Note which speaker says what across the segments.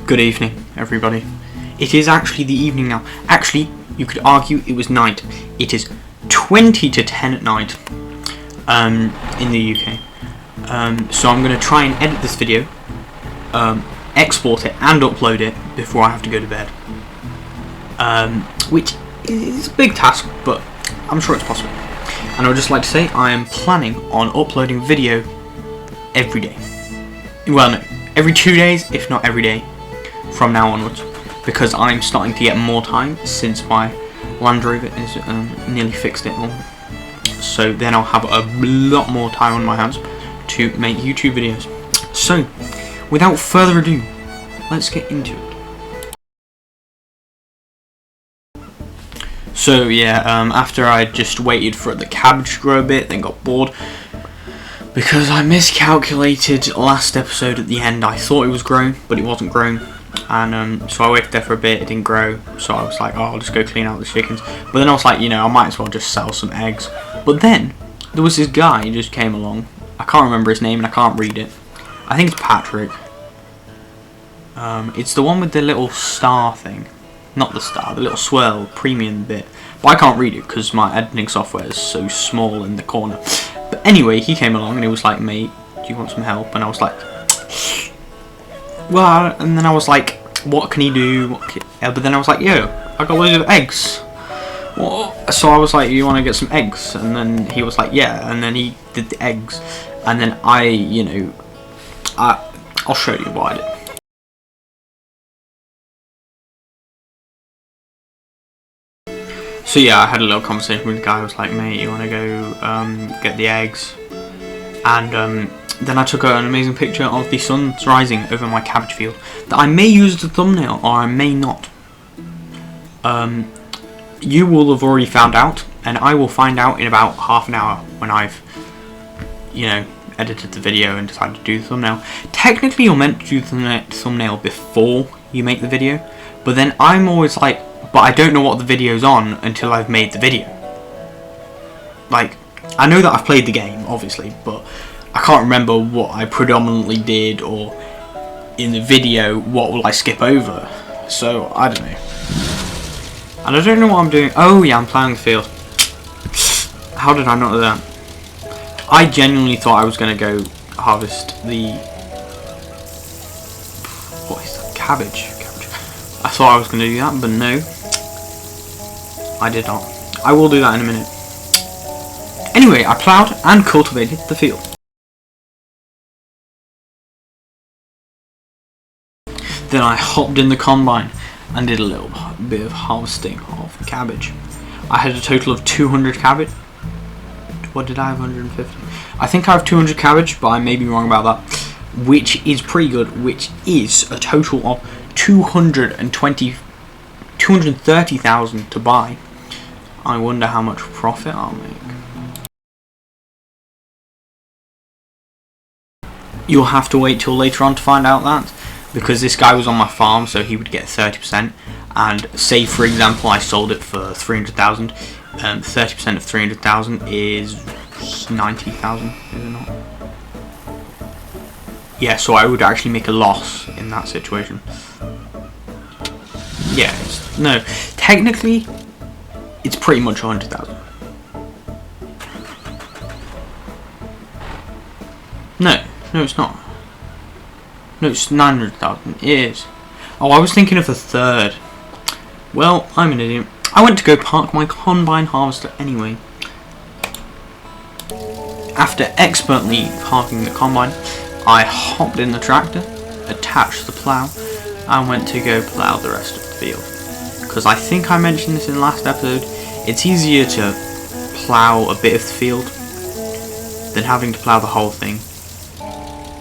Speaker 1: Good evening, everybody. It is actually the evening now. Actually, you could argue it was night. It is 20 to 10 at night in the UK. So I'm going to try and edit this video, export it and upload it before I have to go to bed. Which is a big task, but I'm sure it's possible. And I would just like to say I am planning on uploading video every day. Well, no, every 2 days, if not every day, from now onwards, because I'm starting to get more time since my Land Rover is nearly fixed it all. So then I'll have a lot more time on my hands to make YouTube videos. So, without further ado, let's get into it. So yeah, after I just waited for the cabbage to grow a bit, then got bored, because I miscalculated last episode at the end. I thought it was growing, but it wasn't growing. And so I waited there for a bit, it didn't grow, so I was like, oh, I'll just go clean out the chickens. But then I was like, you know, I might as well just sell some eggs. But then, there was this guy who just came along. I can't remember his name and I can't read it. I think it's Patrick. It's the one with the little star thing. Not the star, the little swirl, premium bit. But I can't read it because my editing software is so small in the corner. But anyway, he came along and he was like, mate, do you want some help? And I was like, well, and then I was like, what can he do? But then I was like, yo, I got loads of eggs. What? So I was like, you want to get some eggs? And then he was like, yeah. And then he did the eggs. And then I'll show you what I did. So yeah, I had a little conversation with the guy. I was like, mate, you want to go get the eggs? And then I took an amazing picture of the sun rising over my cabbage field that I may use as a thumbnail or I may not. You will have already found out, and I will find out in about half an hour when I've, you know, edited the video and decided to do the thumbnail. Technically, you're meant to do the thumbnail before you make the video, but then I'm always like, but I don't know what the video's on until I've made the video. Like, I know that I've played the game, obviously, but I can't remember what I predominantly did, or in the video, what will I skip over. So, I don't know. And I don't know what I'm doing. Oh yeah, I'm plowing the field. How did I not know that? I genuinely thought I was going to go harvest the... what is that? Cabbage. I thought I was going to do that, but no. I did not. I will do that in a minute. Anyway, I ploughed and cultivated the field. Then I hopped in the combine and did a little bit of harvesting of the cabbage. I had a total of 200 cabbage. What did I have? 150? I think I have 200 cabbage, but I may be wrong about that. Which is pretty good, which is a total of 230,000 to buy. I wonder how much profit I'll make. You'll have to wait till later on to find out that, because this guy was on my farm, so he would get 30%. And say, for example, I sold it for 300,000. 30% of 300,000 is 90,000, is it not? Yeah, so I would actually make a loss in that situation. Yeah, no, technically, it's pretty much 100,000. No, it's not. No, it's 900,000. It is. Oh, I was thinking of a third. Well, I'm an idiot. I went to go park my combine harvester anyway. After expertly parking the combine, I hopped in the tractor, attached the plough, and went to go plough the rest of the field. Because I think I mentioned this in the last episode, it's easier to plough a bit of the field than having to plough the whole thing.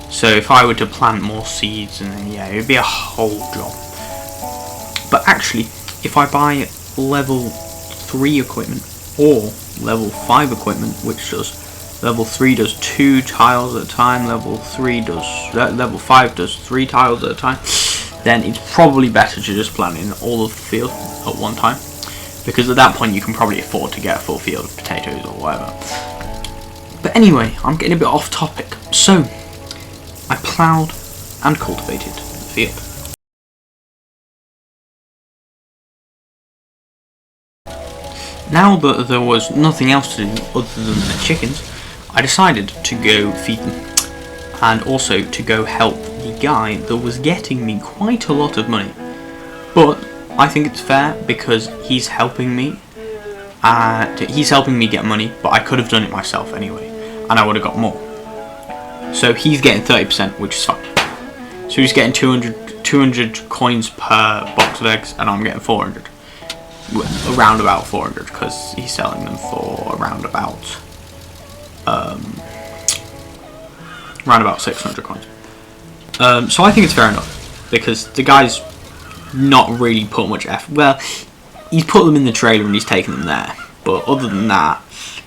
Speaker 1: So if I were to plant more seeds, and then yeah, it would be a whole job. But actually, if I buy level 3 equipment or level 5 equipment, which does level 3 does 2 tiles at a time, level 5 does 3 tiles at a time, then it's probably better to just plant in all of the field at one time, because at that point you can probably afford to get a full field of potatoes or whatever. But anyway, I'm getting a bit off topic. So I ploughed and cultivated the field. Now that there was nothing else to do other than the chickens, I decided to go feed them, and also to go help the guy that was getting me quite a lot of money. But I think it's fair because he's helping me. He's helping me get money, but I could have done it myself anyway, and I would have got more. So he's getting 30%, which is fine. So he's getting 200 coins per box of eggs, and I'm getting 400. Around about 400, because he's selling them for around about 600 coins. So I think it's fair enough, because the guy's not really put much effort. Well, he's put them in the trailer and he's taken them there, but other than that,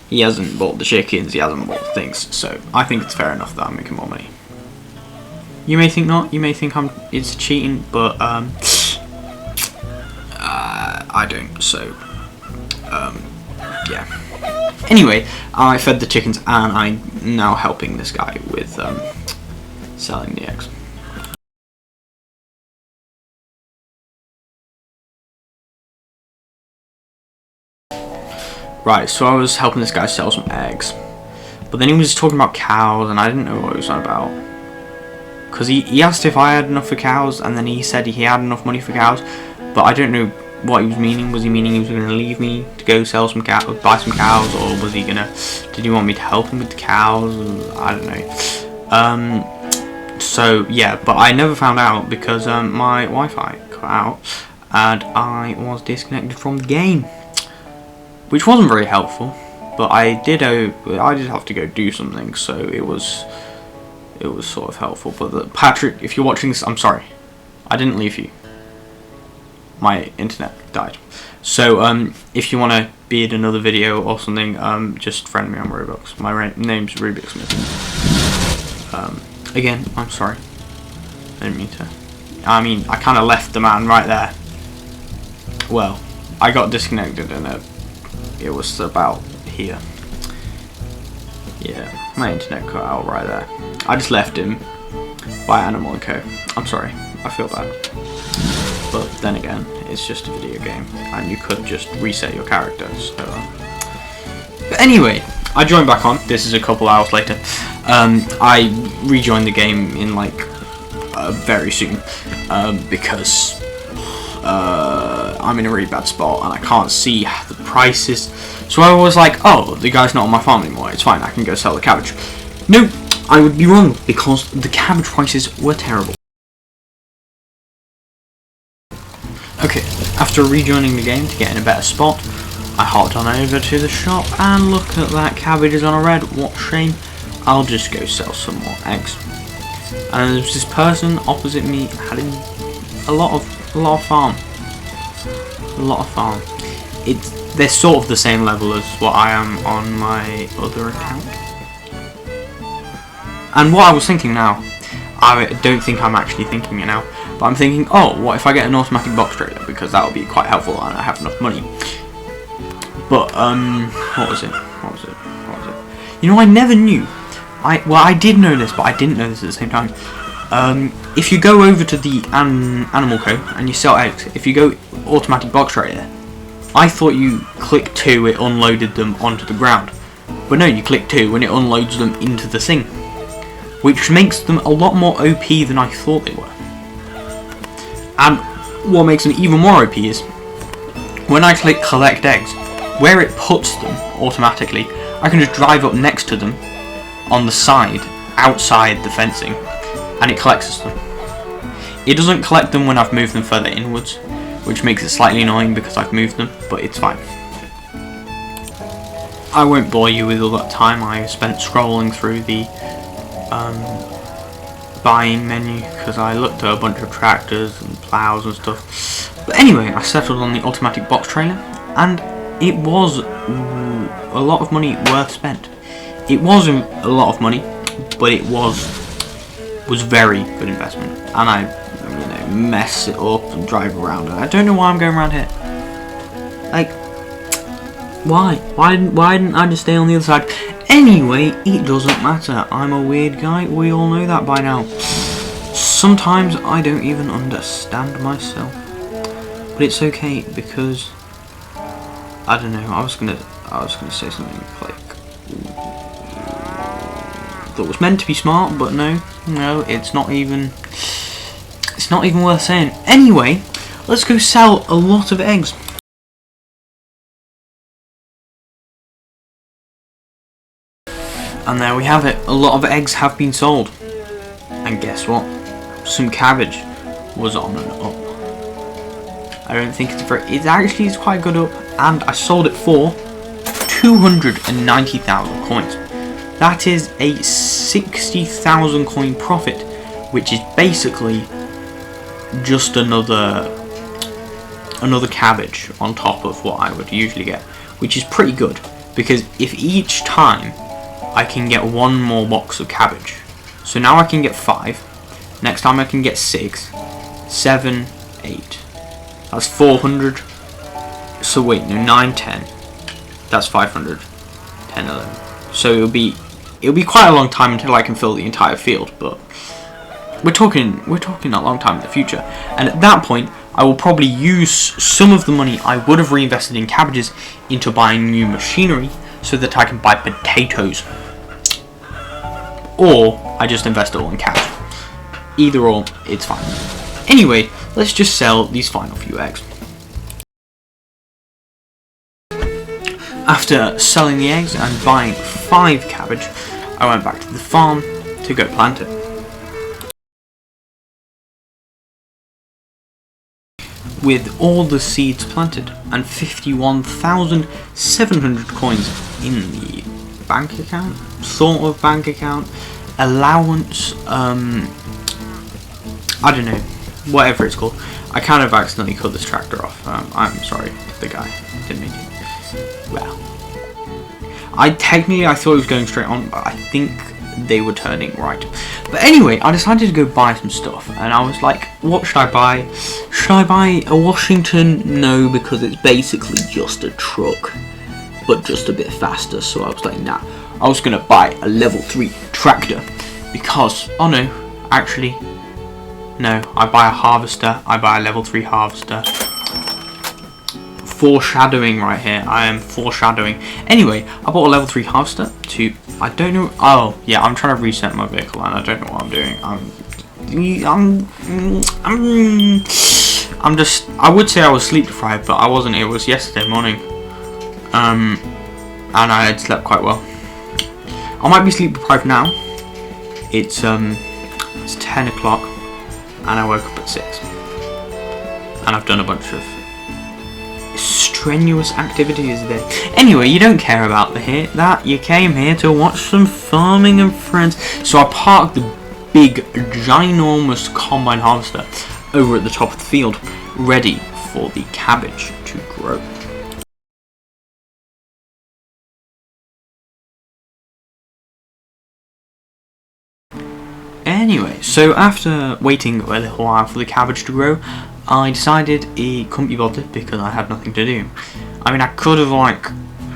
Speaker 1: he hasn't bought the chickens, he hasn't bought the things. So I think it's fair enough that I'm making more money. You may think not. You may think it's cheating, but I don't. So yeah. Anyway, I fed the chickens and I'm now helping this guy with selling the eggs. Right, so I was helping this guy sell some eggs, but then he was talking about cows and I didn't know what he was on about. Because he asked if I had enough for cows, and then he said he had enough money for cows, but I don't know what he was meaning. Was he meaning he was going to leave me to go sell some cows, buy some cows, or was he gonna? Did he want me to help him with the cows? I don't know. So yeah, but I never found out because my Wi-Fi cut out and I was disconnected from the game, which wasn't very helpful. But I did have to go do something, so it was sort of helpful. But Patrick, if you're watching this, I'm sorry, I didn't leave you. My internet died. So if you want to be in another video or something, just friend me on Roblox. My name's Rubik's Smith. Again, I'm sorry. I didn't mean to. I mean, I kind of left the man right there. Well, I got disconnected and it was about here. Yeah, my internet cut out right there. I just left him by Animal & Co. I'm sorry, I feel bad. But then again, it's just a video game, and you could just reset your characters. So, but anyway, I joined back on. This is a couple hours later. I rejoined the game in like very soon because I'm in a really bad spot and I can't see the prices. So I was like, oh, the guy's not on my farm anymore. It's fine. I can go sell the cabbage. No, I would be wrong because the cabbage prices were terrible. Okay, after rejoining the game to get in a better spot, I hopped on over to the shop and look at that, cabbage is on a red. What shame. I'll just go sell some more eggs. And there's this person opposite me had a lot of farm. They're sort of the same level as what I am on my other account. And what I was thinking now, I don't think I'm actually thinking it now, but I'm thinking, oh, what if I get an automatic box trailer, because that would be quite helpful and I have enough money. But what was it? You know, I never knew. Well, I did know this, but I didn't know this at the same time. If you go over to the Animal Co and you sell eggs, if you go automatic box trailer, I thought you click 2, it unloaded them onto the ground. But no, you click 2 and it unloads them into the thing, which makes them a lot more OP than I thought they were. And what makes them even more OP is, when I click collect eggs, where it puts them automatically, I can just drive up next to them on the side, outside the fencing, and it collects them. It doesn't collect them when I've moved them further inwards, which makes it slightly annoying because I've moved them, but it's fine. I won't bore you with all that time I spent scrolling through the buying menu, because I looked at a bunch of tractors and plows and stuff. But anyway, I settled on the automatic box trailer, and it was a lot of money worth spent. It wasn't a lot of money, but it was very good investment. And I, mess it up and drive around, and I don't know why I'm going around here. Like, why? Why didn't I just stay on the other side? Anyway, it doesn't matter. I'm a weird guy. We all know that by now. Sometimes I don't even understand myself, but it's okay because I don't know. I was gonna say something like that was meant to be smart, but no, it's not even worth saying. Anyway, let's go sell a lot of eggs. And there we have it. A lot of eggs have been sold. And guess what? Some cabbage was on and up. I don't think it's it's quite good up, and I sold it for 290,000 coins. That is a 60,000 coin profit, which is basically just another cabbage on top of what I would usually get, which is pretty good, because if each time I can get one more box of cabbage, so now I can get 5, next time I can get 6, 7, 8, that's 400, so wait, no, 9, 10, that's 500, 10, 11, so it'll be quite a long time until I can fill the entire field, but we're talking a long time in the future, and at that point I will probably use some of the money I would have reinvested in cabbages into buying new machinery so that I can buy potatoes, or I just invest it all in cash. Either or, it's fine. Anyway, let's just sell these final few eggs. After selling the eggs and buying 5 cabbage, I went back to the farm to go plant it. With all the seeds planted and 51,700 coins in the bank account, sort of bank account, allowance, I don't know, whatever it's called. I kind of accidentally cut this tractor off. I'm sorry to the guy, didn't mean to. Well, I thought it was going straight on, but I think they were turning right. But anyway, I decided to go buy some stuff, and I was like, what should I buy? Should I buy a Washington? No, because it's basically just a truck, but just a bit faster. So I was like, nah, I was gonna buy a level 3 tractor, because, oh no, actually, no, I buy a harvester. I buy a level 3 harvester. Foreshadowing right here. I am foreshadowing. Anyway, I bought a level 3 harvester to, I don't know, oh yeah, I'm trying to reset my vehicle and I don't know what I'm doing. I'm just, I would say I was sleep deprived, but I wasn't. It was yesterday morning, and I had slept quite well. I might be sleep deprived now. It's 10 o'clock and I woke up at 6, and I've done a bunch of strenuous activities there. Anyway, you don't care about that. You came here to watch some farming and friends. So I parked the big, ginormous combine harvester over at the top of the field, ready for the cabbage to grow. Anyway, so after waiting a little while for the cabbage to grow, I decided it couldn't be bothered because I had nothing to do. I mean, I could have,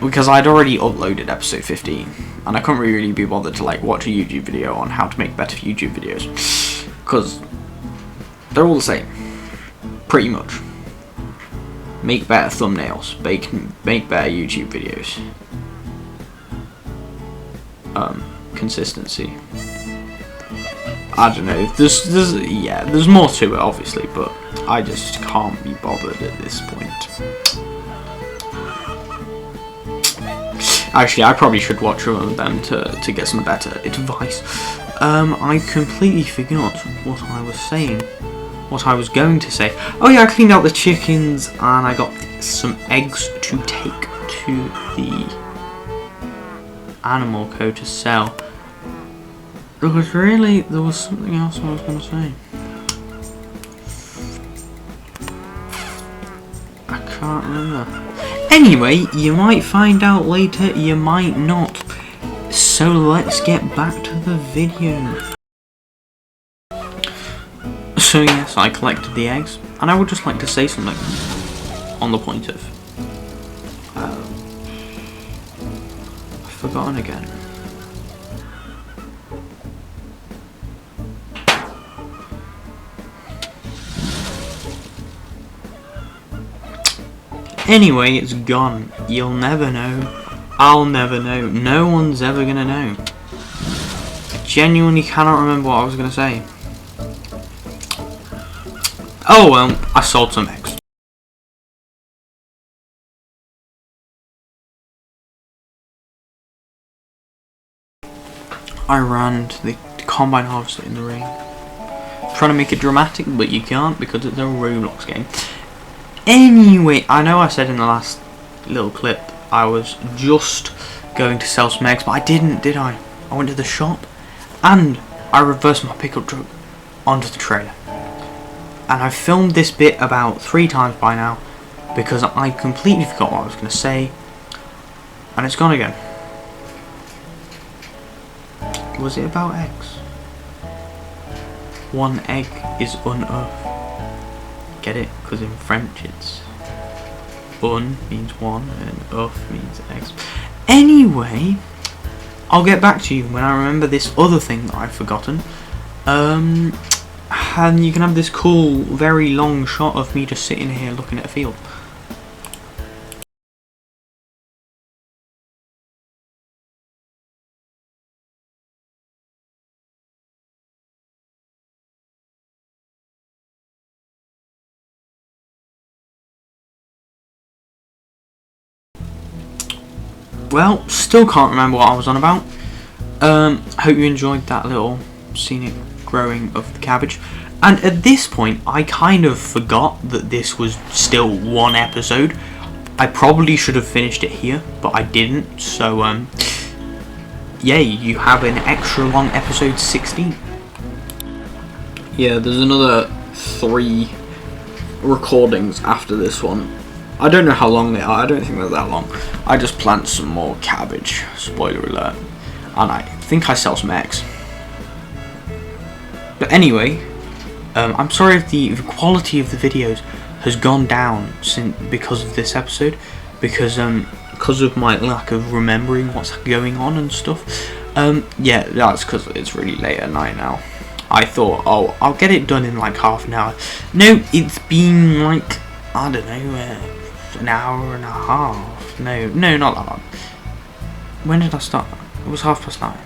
Speaker 1: because I'd already uploaded episode 15, and I couldn't really be bothered to watch a YouTube video on how to make better YouTube videos, because they're all the same, pretty much. Make better thumbnails, make better YouTube videos. Consistency. I don't know. There's more to it, obviously, but I just can't be bothered at this point. Actually, I probably should watch one of them to get some better advice. I completely forgot what I was saying. What I was going to say. Oh yeah, I cleaned out the chickens and I got some eggs to take to the animal co to sell. There was something else I was going to say. I can't remember. Anyway, you might find out later, you might not. So let's get back to the video. So yes, I collected the eggs, and I would just like to say something on the point of... I've forgotten again. Anyway, it's gone. You'll never know. I'll never know. No one's ever gonna know. I genuinely cannot remember what I was gonna say. Oh well, I sold some eggs. I ran to the combine harvester in the rain. Trying to make it dramatic, but you can't because it's a Roblox game. Anyway, I know I said in the last little clip I was just going to sell some eggs, but I didn't, did I? I went to the shop and I reversed my pickup truck onto the trailer. And I've filmed this bit about 3 times by now because I completely forgot what I was going to say. And it's gone again. Was it about eggs? One egg is unearthed. Get it? Because in French it's un means one and earth means eggs. Anyway, I'll get back to you when I remember this other thing that I've forgotten. And you can have this cool, very long shot of me just sitting here looking at a field. Well, still can't remember what I was on about. Hope you enjoyed that little scenic growing of the cabbage. And at this point, I kind of forgot that this was still one episode. I probably should have finished it here, but I didn't. So, yeah, you have an extra long episode 16. Yeah, there's another 3 recordings after this one. I don't know how long they are, I don't think they're that long. I just plant some more cabbage, spoiler alert. And I think I sell some eggs. But anyway, I'm sorry if the quality of the videos has gone down because of this episode. Because of my lack of remembering what's going on and stuff. Yeah, that's because it's really late at night now. I thought, oh, I'll get it done in like half an hour. No, it's been like, I don't know, an hour and a half. No, not that long. When did I start? It was 9:30.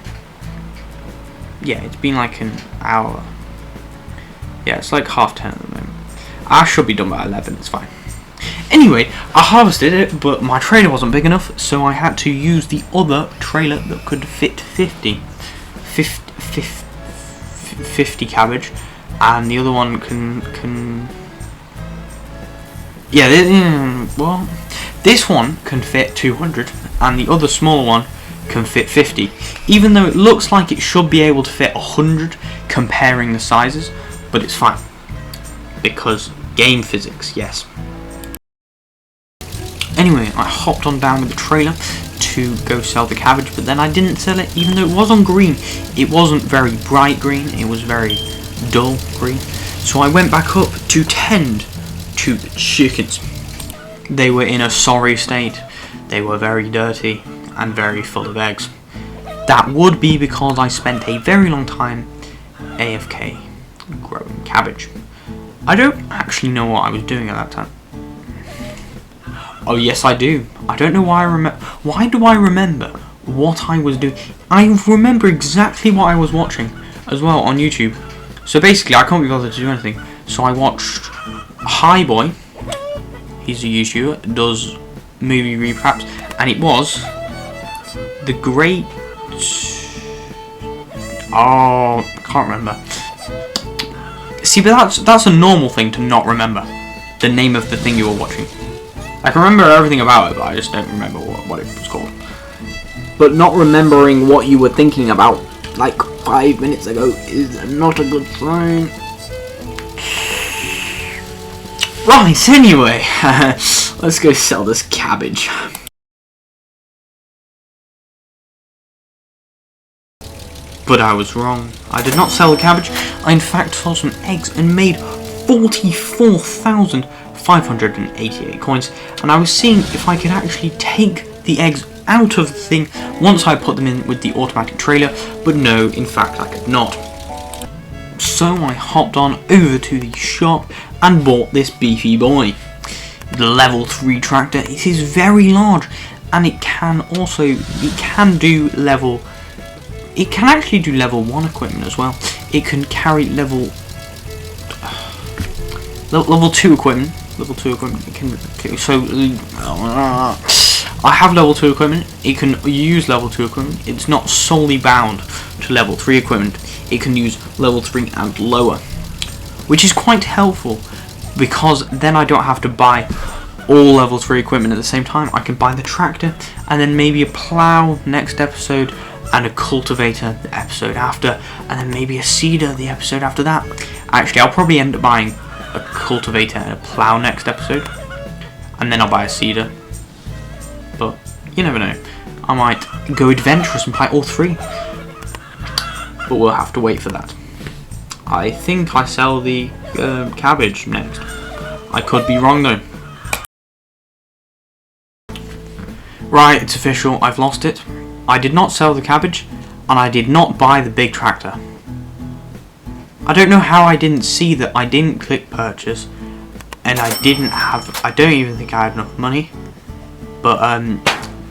Speaker 1: Yeah, it's been like an hour. Yeah, it's like 10:30 at the moment. I should be done by 11, it's fine. Anyway, I harvested it, but my trailer wasn't big enough, so I had to use the other trailer that could fit 50 cabbage, and the other one can yeah, well, this one can fit 200 and the other smaller one can fit 50, even though it looks like it should be able to fit 100 comparing the sizes, but it's fine because game physics, yes. Anyway, I hopped on down with the trailer to go sell the cabbage, but then I didn't sell it even though it was on green. It wasn't very bright green, it was very dull green. So I went back up to tend to the chickens. They were in a sorry state. They were very dirty and very full of eggs. That would be because I spent a very long time AFK growing cabbage. I don't actually know what I was doing at that time. Oh yes, I do. I don't know why I remember. Why do I remember what I was doing? I remember exactly what I was watching as well on YouTube. So basically, I can't be bothered to do anything. So I watched Hi Boy. He's a YouTuber, does movie recaps, and it was the great. Oh, I can't remember. See, but that's a normal thing to not remember the name of the thing you were watching. I can remember everything about it, but I just don't remember what it was called. But not remembering what you were thinking about like 5 minutes ago is not a good sign. Right, anyway, let's go sell this cabbage. But I was wrong. I did not sell the cabbage. I in fact sold some eggs and made 44,588 coins. And I was seeing if I could actually take the eggs out of the thing once I put them in with the automatic trailer. But no, in fact I could not. So I hopped on over to the shop and bought this beefy boy. the level 3 tractor. It is very large, and it can actually do level 1 equipment as well. It can carry level 2 equipment. Level 2 equipment. I have level 2 equipment. It can use level 2 equipment. It's not solely bound to level 3 equipment. It can use level 3 and lower, which is quite helpful, because then I don't have to buy all level 3 equipment at the same time. I can buy the tractor, and then maybe a plough next episode, and a cultivator the episode after, and then maybe a seeder the episode after that. Actually, I'll probably end up buying a cultivator and a plough next episode, and then I'll buy a seeder. But you never know. I might go adventurous and buy all 3. But we'll have to wait for that. I think I sell the cabbage next. I could be wrong though. Right, it's official. I've lost it. I did not sell the cabbage, and I did not buy the big tractor. I don't know how I didn't see that. I didn't click purchase, and I don't even think I had enough money. But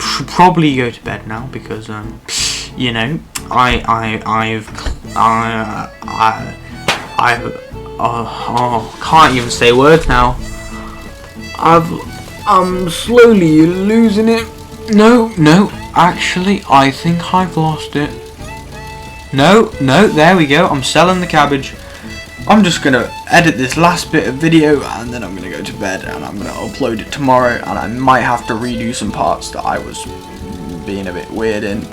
Speaker 1: should probably go to bed now, because you know, can't even say words now. I'm slowly losing it. No, actually, I think I've lost it. No, there we go. I'm selling the cabbage. I'm just gonna edit this last bit of video, and then I'm gonna go to bed, and I'm gonna upload it tomorrow, and I might have to redo some parts that I was being a bit weird in.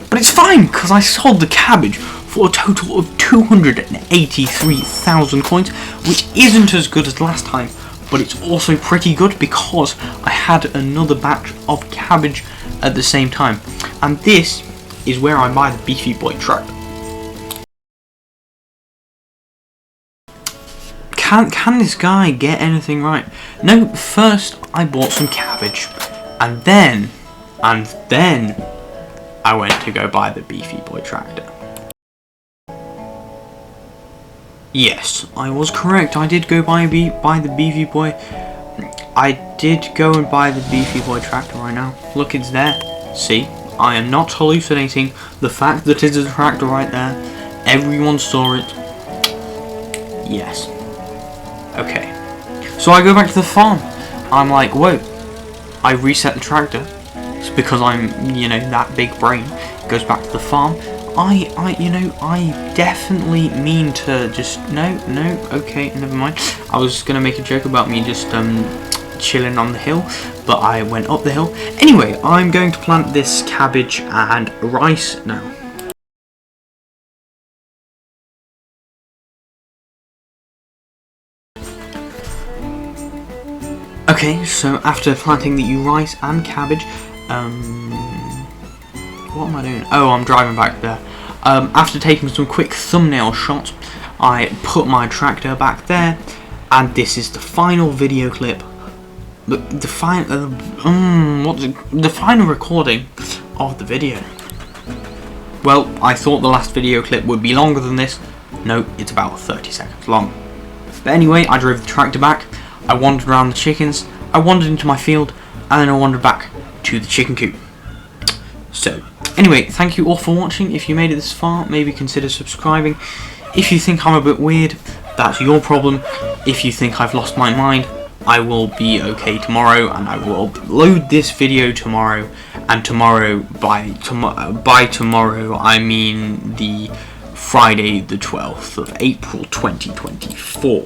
Speaker 1: But it's fine, because I sold the cabbage for a total of 283,000 coins, which isn't as good as last time, but it's also pretty good because I had another batch of cabbage at the same time. And this is where I buy the Beefy Boy tractor. Can this guy get anything right? No, first I bought some cabbage, and then I went to go buy the Beefy Boy tractor. Yes, I was correct. I did go buy the Beefy Boy. I did go and buy the Beefy Boy tractor right now. Look, it's there. See, I am not hallucinating. The fact that it is a tractor right there, everyone saw it. Yes. Okay. So I go back to the farm. I'm like, whoa. I reset the tractor. It's because I'm, you know, that big brain. It goes back to the farm. I definitely mean to just, no, okay, never mind. I was gonna make a joke about me just chilling on the hill, but I went up the hill. Anyway, I'm going to plant this cabbage and rice now. Okay, so after planting the rice and cabbage, what am I doing? Oh, I'm driving back there. After taking some quick thumbnail shots, I put my tractor back there, and this is the final video clip. The final recording of the video. Well, I thought the last video clip would be longer than this. No, it's about 30 seconds long. But anyway, I drove the tractor back. I wandered around the chickens. I wandered into my field, and then I wandered back to the chicken coop. So, anyway, thank you all for watching. If you made it this far, maybe consider subscribing. If you think I'm a bit weird, that's your problem. If you think I've lost my mind, I will be okay tomorrow, and I will upload this video tomorrow. And tomorrow, by tomorrow, I mean the Friday the 12th of April 2024.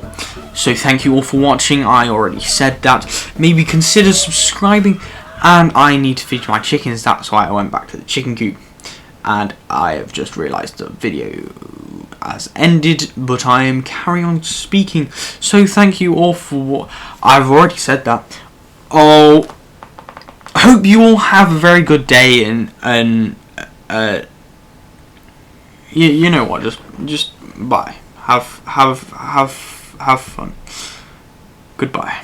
Speaker 1: So thank you all for watching. I already said that. Maybe consider subscribing. And I need to feed my chickens. That's why I went back to the chicken coop. And I have just realised the video has ended, but I am carrying on speaking. So thank you all for I've already said that. Oh, I hope you all have a very good day, and you know what? Just bye. Have fun. Goodbye.